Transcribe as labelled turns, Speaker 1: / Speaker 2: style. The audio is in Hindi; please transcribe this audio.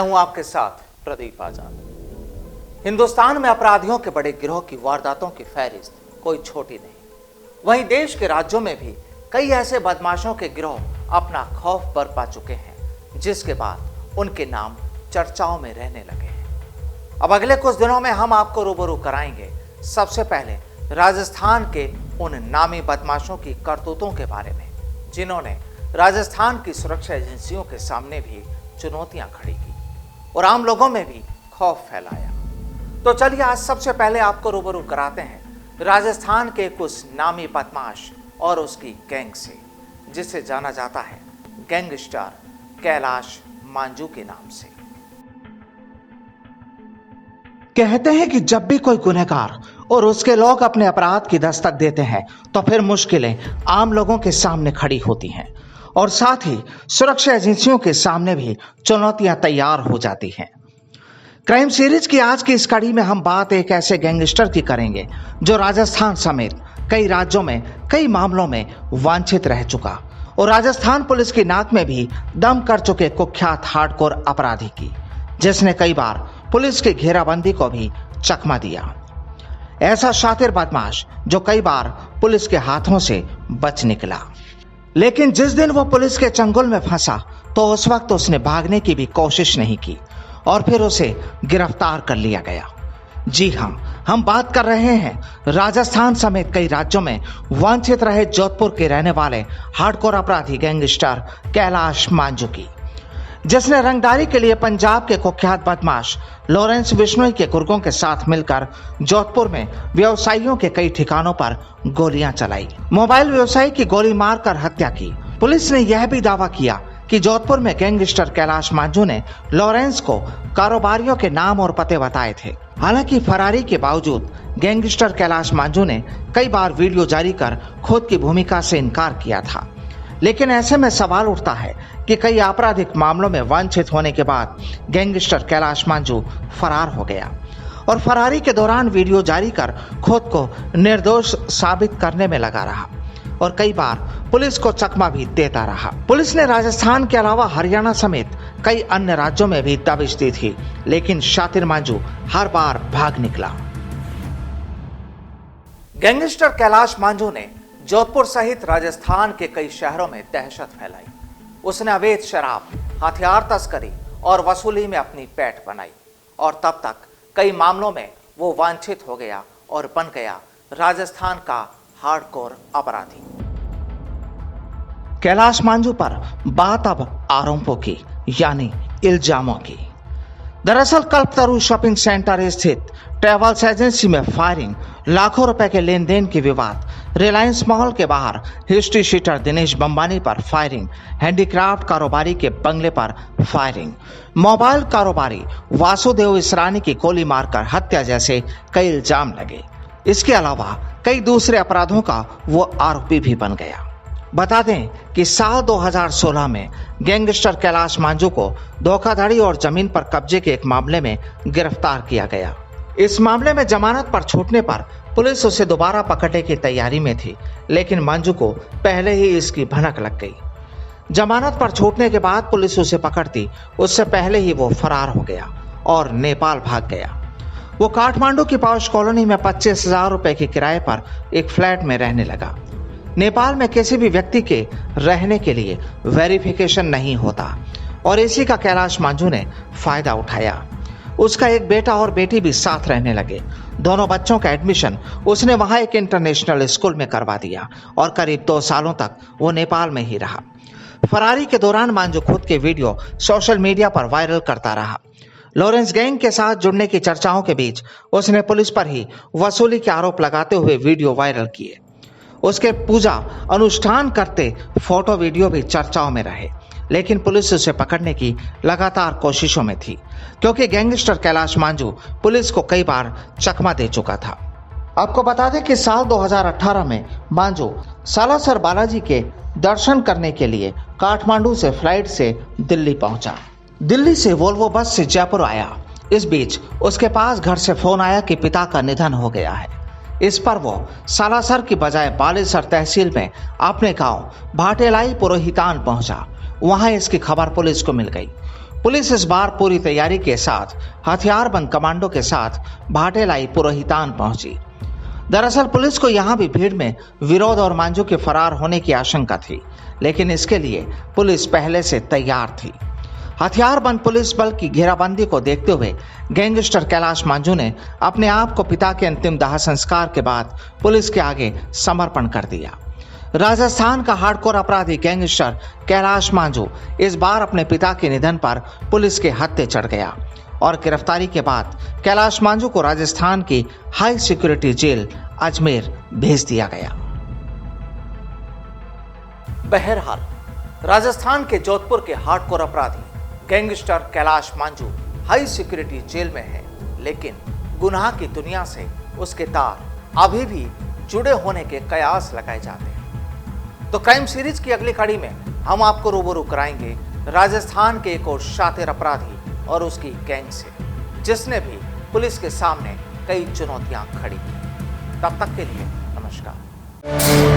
Speaker 1: हूं आपके साथ प्रदीप आजाद। हिंदुस्तान में अपराधियों के बड़े गिरोह की वारदातों की फहरिस्त कोई छोटी नहीं। वहीं देश के राज्यों में भी कई ऐसे बदमाशों के गिरोह अपना खौफ बरपा चुके हैं, जिसके बाद उनके नाम चर्चाओं में रहने लगे हैं। अब अगले कुछ दिनों में हम आपको रूबरू कराएंगे सबसे पहले राजस्थान के उन नामी बदमाशों की करतूतों के बारे में, जिन्होंने राजस्थान की सुरक्षा एजेंसियों के सामने भी चुनौतियां खड़ी की और आम लोगों में भी खौफ फैलाया। तो चलिए आज सबसे पहले आपको रूबरू कराते हैं राजस्थान के कुछ नामी बदमाश और उसकी गैंग से, जिसे जाना जाता है गैंगस्टर कैलाश मांझू के नाम से।
Speaker 2: कहते हैं कि जब भी कोई गुनहगार और उसके लोग अपने अपराध की दस्तक देते हैं तो फिर मुश्किलें आम लोगों के सामने खड़ी होती हैं और साथ ही सुरक्षा एजेंसियों के सामने भी चुनौतियां तैयार हो जाती हैं। क्राइम सीरीज की आज की इस कड़ी में हम बात एक ऐसे गैंगस्टर की करेंगे जो राजस्थान समेत कई राज्यों में कई मामलों में वांछित रह चुका और राजस्थान पुलिस की नाक में भी दम कर चुके कुख्यात हार्डकोर अपराधी की, जिसने कई बार पुलिस की घेराबंदी को भी चकमा दिया। ऐसा शातिर बदमाश जो कई बार पुलिस के हाथों से बच निकला, लेकिन जिस दिन वो पुलिस के चंगुल में फंसा तो उस वक्त उसने भागने की भी कोशिश नहीं की और फिर उसे गिरफ्तार कर लिया गया। जी हां, हम बात कर रहे हैं राजस्थान समेत कई राज्यों में वांछित रहे जोधपुर के रहने वाले हार्डकोर अपराधी गैंगस्टर कैलाश मांझू की, जिसने रंगदारी के लिए पंजाब के कुख्यात बदमाश लॉरेंस बिश्नोई के गुर्गों के साथ मिलकर जोधपुर में व्यवसायियों के कई ठिकानों पर गोलियां चलाई, मोबाइल व्यवसायी की गोली मारकर हत्या की। पुलिस ने यह भी दावा किया कि जोधपुर में गैंगस्टर कैलाश मांझू ने लॉरेंस को कारोबारियों के नाम और पते बताए थे। हालांकि फरारी के बावजूद गैंगस्टर कैलाश मांझू ने कई बार वीडियो जारी कर खुद की भूमिका से इनकार किया था, लेकिन ऐसे में सवाल उठता है कि कई आपराधिक मामलों में वांछित होने के बाद गैंगस्टर कैलाश मांझू फरार हो गया और फरारी के दौरान वीडियो जारी कर खुद को निर्दोष साबित करने में लगा रहा और कई बार पुलिस को चकमा भी देता रहा। पुलिस ने राजस्थान के अलावा हरियाणा समेत कई अन्य राज्यों में भी दबिश दी थी, लेकिन शातिर मांझू हर बार भाग निकला।
Speaker 1: गैंगस्टर कैलाश मांझू ने जोधपुर सहित राजस्थान के कई शहरों में दहशत फैलाई। उसने अवैध शराब, हथियार तस्करी और वसूली में अपनी पैठ बनाई और तब तक कई मामलों में वो वांछित हो गया और बन गया राजस्थान का हार्डकोर अपराधी।
Speaker 2: कैलाश मांझू पर बात अब आरोपों की यानी इल्जामों की। दरअसल कल्पतरू शॉपिंग सेंटर स्थित ट्रैवल्स एजेंसी में फायरिंग, लाखों रुपए के लेन देन के विवाद, रिलायंस मॉल के बाहर हिस्ट्री शीटर दिनेश बंबानी पर फायरिंग, हैंडीक्राफ्ट कारोबारी के बंगले पर फायरिंग, मोबाइल कारोबारी वासुदेव इसरानी की गोली मारकर हत्या जैसे कई इल्जाम लगे। इसके अलावा कई दूसरे अपराधों का वो आरोपी भी बन गया। बता दें कि साल 2016 में गैंगस्टर कैलाश मांझू को धोखाधड़ी और जमीन पर कब्जे के एक मामले में गिरफ्तार किया गया। इस मामले में जमानत पर छूटने पर पुलिस उसे दोबारा पकड़ने की तैयारी में थी, लेकिन मांझू को पहले ही इसकी भनक लग गई। जमानत पर छूटने के बाद पुलिस उसे पकड़ती उससे पहले ही वो फरार हो गया और नेपाल भाग गया। वो काठमांडू की पॉश कॉलोनी में 25,000 रुपए के किराए पर एक फ्लैट में रहने लगा। नेपाल में किसी भी व्यक्ति के रहने के लिए वेरिफिकेशन नहीं होता और इसी का कैलाश मांझू ने फायदा उठाया। उसका एक बेटा और बेटी भी साथ रहने लगे। दोनों बच्चों का एडमिशन उसने वहां एक इंटरनेशनल स्कूल में करवा दिया और करीब 2 सालों तक वो नेपाल में ही रहा। फरारी के दौरान मांझू खुद के वीडियो सोशल मीडिया पर वायरल करता रहा। लॉरेंस गैंग के साथ जुड़ने की चर्चाओं के बीच उसने पुलिस पर ही वसूली के आरोप लगाते हुए वीडियो वायरल किए। उसके पूजा अनुष्ठान करते फोटो वीडियो भी चर्चाओं में रहे, लेकिन पुलिस उसे पकड़ने की लगातार कोशिशों में थी, क्योंकि गैंगस्टर कैलाश मांझू पुलिस को कई बार चकमा दे चुका था। आपको बता दें कि साल 2018 में मांझू सालासर बालाजी के दर्शन करने के लिए काठमांडू से फ्लाइट से दिल्ली पहुंचा। दिल्ली से वोल्वो बस से जयपुर आया। इस बीच उसके पास घर से फोन आया कि पिता का निधन हो गया है। इस पर वो सालासर की बजाय बालेसर तहसील में अपने गांव भाटेलाई पुरोहितान पहुंचा। वहां इसकी खबर पुलिस को मिल गई। पुलिस इस बार पूरी तैयारी के साथ हथियारबंद कमांडो के साथ भाटेलाई पुरोहितान पहुंची। दरअसल पुलिस को यहां भी भीड़ में विरोध और मांझू के फरार होने की आशंका थी, लेकिन इसके लिए पुलिस पहले से तैयार थी। हथियारबंद पुलिस बल की घेराबंदी को देखते हुए गैंगस्टर कैलाश मांझू ने अपने आप को पिता के अंतिम दाह संस्कार के बाद पुलिस के आगे समर्पण कर दिया। राजस्थान का हार्डकोर अपराधी गैंगस्टर कैलाश मांझू इस बार अपने पिता के निधन पर पुलिस के हत्थे चढ़ गया और गिरफ्तारी के बाद कैलाश मांझू को राजस्थान की हाई सिक्योरिटी जेल अजमेर भेज दिया गया।
Speaker 1: बहरहाल राजस्थान के जोधपुर के हार्डकोर अपराधी gangster Kailash Manjhu high security jail में है, लेकिन गुनाह की दुनिया से उसके तार अभी भी जुड़े होने के कयास लगाए जाते हैं। तो क्राइम सीरीज की अगली कड़ी में हम आपको रूबरू कराएंगे राजस्थान के एक और शातिर अपराधी और उसकी गैंग से, जिसने भी पुलिस के सामने कई चुनौतियां खड़ी की। तब तक के लिए नमस्कार।